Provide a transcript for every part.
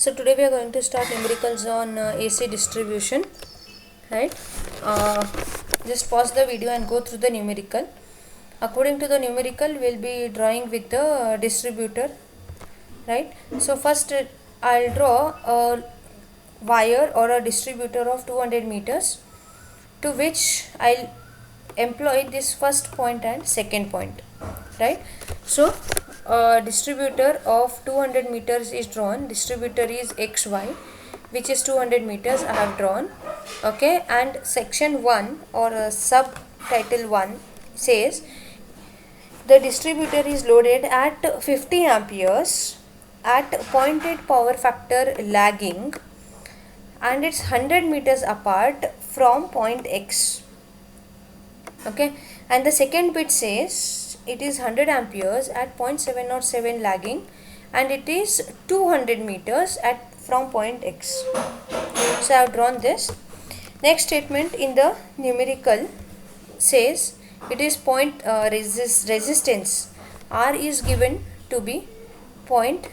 So today we are going to start numericals on AC distribution, right? Just pause the video and go through the numerical. According to the numerical, we'll be drawing with the distributor, right? So first I'll draw a wire or a distributor of 200 meters, to which I'll employ this first point and second point, right? So distributor of 200 meters is drawn. Distributor is xy, which is 200 meters I have drawn, okay. And section 1 or subtitle 1 says the distributor is loaded at 50 amperes at 0.8 power factor lagging, and it's 100 meters apart from point X, okay. And the second bit says it is 100 amperes at 0.707 lagging, and it is 200 meters at from point X. So I have drawn this. Next statement in the numerical says it is resistance R is given to be 0.3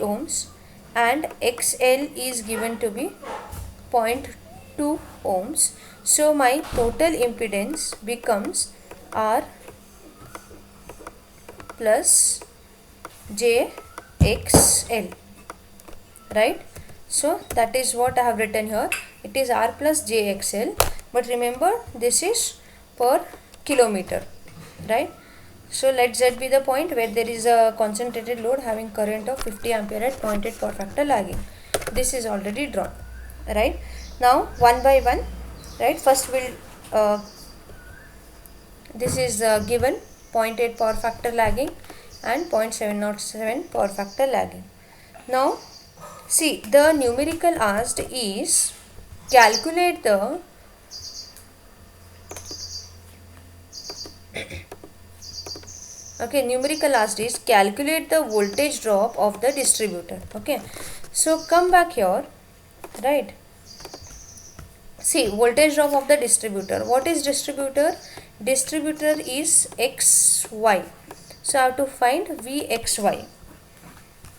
ohms and XL is given to be 0.2 ohms. So my total impedance becomes R plus JXL, right? So that is what I have written here. It is R plus JXL, but remember this is per kilometer, right? So let Z be the point where there is a concentrated load having current of 50 ampere at 0.8 power factor lagging. This is already drawn, right? Now one by one, right? First we'll this is given 0.8 power factor lagging and 0.707 power factor lagging. Now see, the numerical asked is calculate the numerical asked is calculate the voltage drop of the distributor, okay. So come back here, right? See, voltage drop of the distributor. What is distributor? Distributor is XY. So I have to find VXY,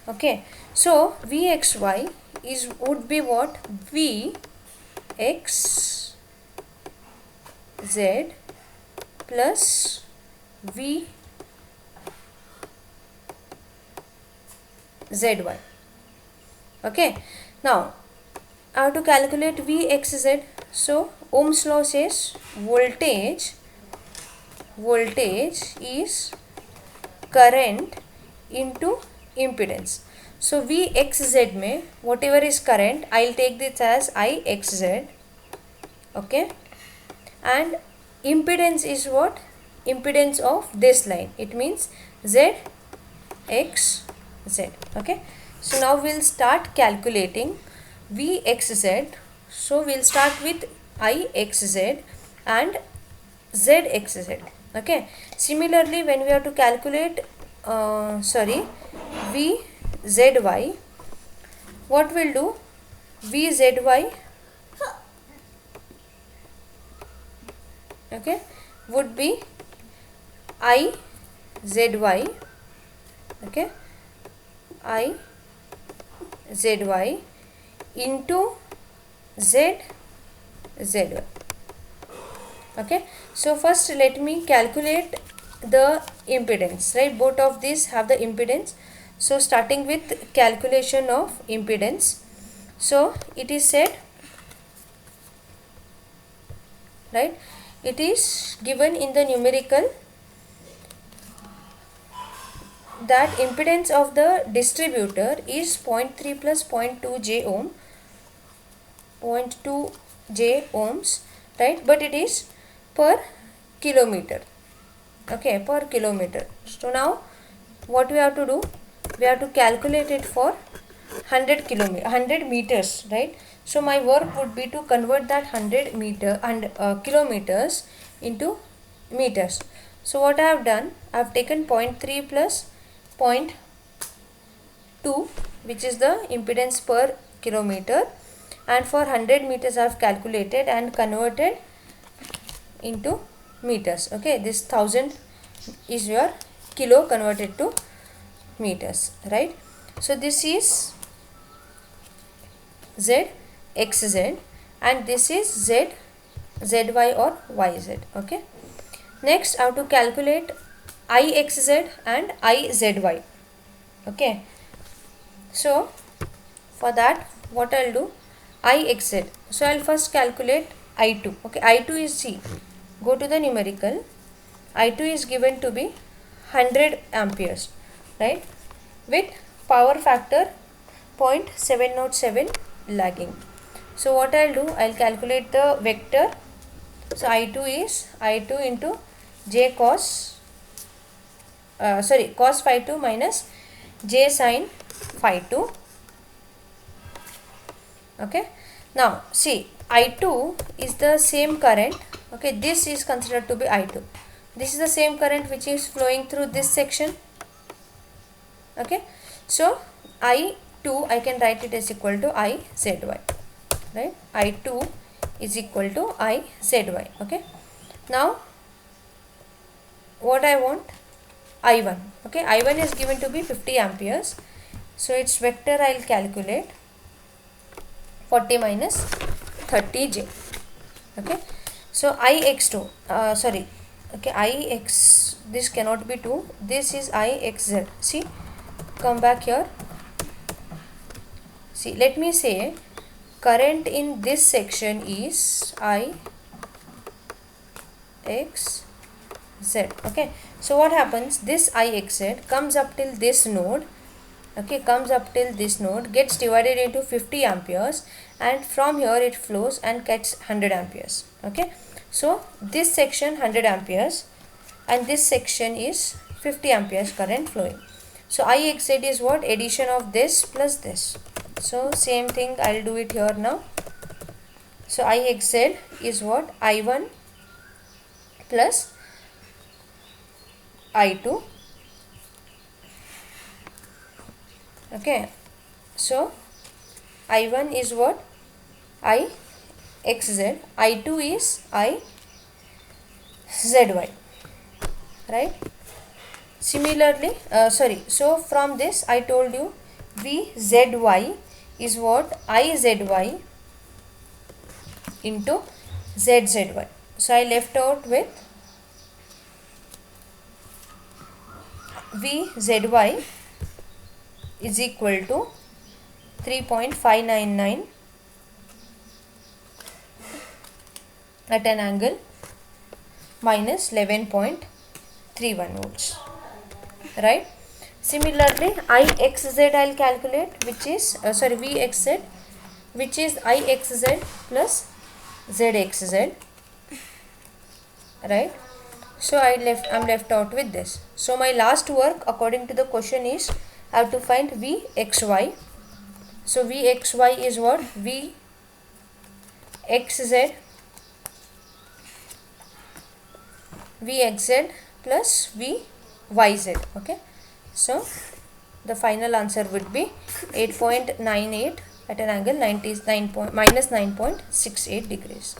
okay. So VXY is would be what? VXZ plus VZY, okay. Now I have to calculate VXZ. So Ohm's law says voltage is current into impedance. So VXZ में whatever is current, I'll take this as IXZ, okay. And impedance is what? Impedance of this line. It means ZXZ, okay. So now we'll start calculating VXZ. So we'll start with IXZ and ZXZ, okay. Similarly, when we have to calculate VZY, what we'll do? VZY, okay, would be IZY, okay, IZY into ZZY, okay. So first let me calculate the impedance, right? Both of these have the impedance. So starting with calculation of impedance. So it is said, right, it is given in the numerical that impedance of the distributor is 0.3 plus 0.2 j ohm, 0.2 j ohms, right? But it is per kilometer, okay, per kilometer. So now what we have to do? We have to calculate it for 100 meters, right? So my work would be to convert that 100 meter and kilometers into meters. So what I have done, I have taken 0.3 plus 0.2, which is the impedance per kilometer, and for 100 meters I have calculated and converted into meters, okay. This 1000 is your kilo converted to meters, right? So this is Z xz and this is Z zy or yz. Okay. Next I have to calculate Ixz and Izy. Okay. So for that what I'll do, Ixz. So I'll first calculate I2. Okay, I2 is C. Go to the numerical. I2 is given to be 100 amperes, right? With power factor 0.707 lagging. So what I'll do, I'll calculate the vector. So I2 is I2 into J cos cos phi 2 minus J sin phi 2. Okay. Now see, I2 is the same current. Okay, this is considered to be I2. This is the same current which is flowing through this section. Okay, so I2 I can write it as equal to Izy, right? I2 is equal to Izy. Okay, now what I want, I1. Okay, I1 is given to be 50 amperes. So its vector I'll calculate 40 minus 30j. Okay, so Ix2 okay, Ix, this cannot be 2, this is Ixz. See, come back here. See, let me say current in this section is Ixz. Okay, so what happens, this Ixz comes up till this node. Okay, comes up till this node, gets divided into 50 amperes, and from here it flows and gets 100 amperes. Okay, so this section 100 amperes and this section is 50 amperes current flowing. So Ixz is what, addition of this plus this. So same thing I'll do it here now. So Ixz is what, I1 plus I2. Okay, so I1 is what, Ixz, I2 is Izy, right? Similarly, so from this I told you Vzy is what, Izy into Zzy. So I left out with Vzy is equal to 3.599 at an angle minus 11.31 volts, right? Similarly, Ixz I'll calculate, which is Vxz, which is Ixz plus Zxz, right? So I'm left out with this. So my last work according to the question is I have to find Vxy. So Vxy is what, Vxz plus Vyz. Okay, so the final answer would be 8.98 at an angle minus 9.68 degrees.